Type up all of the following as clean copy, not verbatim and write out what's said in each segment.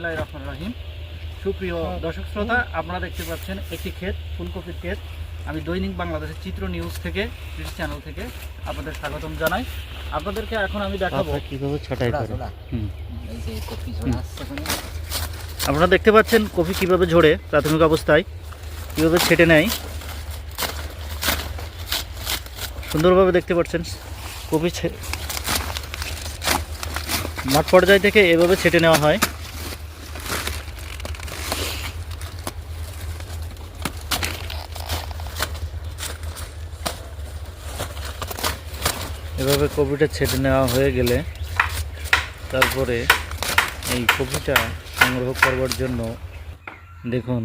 বিসমিল্লাহির রহমানির রহিম। সুপ্রিয় দর্শক শ্রোতা, আপনারা দেখতে পাচ্ছেন একটি ক্ষেত, ফুলকপির ক্ষেত। আমি দৈনিক বাংলাদেশের চিত্র নিউজ থেকে, কৃষি চ্যানেল থেকে আপনাদের স্বাগতম জানাই। আপনাদেরকে এখন আমি দেখাবো কিভাবে ছটাই করে। আপনারা দেখতে পাচ্ছেন কফি কিভাবে ঝরে প্রাথমিক অবস্থায় কিভাবে ছেটে নেয়। সুন্দরভাবে দেখতে পাচ্ছেন কফি মাঠ পর্যায় থেকে এভাবে ছেটে নেওয়া হয়। এভাবে কপিটা ছেটে নেওয়া হয়ে গেলে তারপরে এই কপিটা সংগ্রহ করবার জন্য দেখুন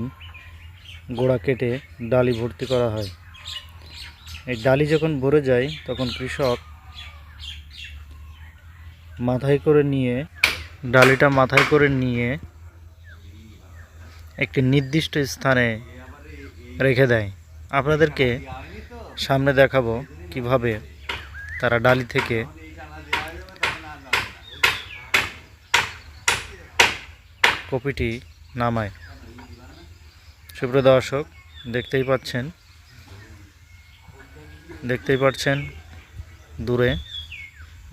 গোড়া কেটে ডালি ভর্তি করা হয়। এই ডালি যখন ভরে যায় তখন কৃষক ডালিটা মাথায় করে নিয়ে একটি নির্দিষ্ট স্থানে রেখে দেয়। আপনাদেরকে সামনে দেখাবো কিভাবে তারা ডালি থেকে কপিটি নামায়। সুপ্রিয় দর্শক, দেখতেই পাচ্ছেন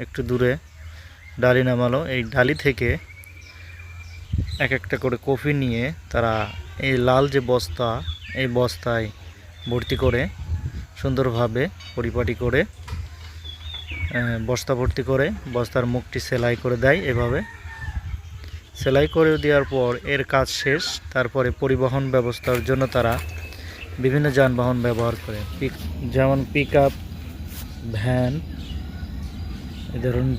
একটু দূরে ডালি নামালো। এই ডালি থেকে এক একটা করে কফি নিয়ে তারা এই লাল যে বস্তা, এই বস্তায় ভর্তি করে সুন্দরভাবে পরিপাটি করে বস্তা ভর্তি করে বস্তার মুখটি সেলাই করে দেয়। এভাবে সেলাই করে দেওয়ার পর এর কাজ শেষ। তারপরে পরিবহন ব্যবস্থার জন্য তারা বিভিন্ন যানবাহন ব্যবহার করে, যেমন পিকআপ, ভ্যান, এ ধরনের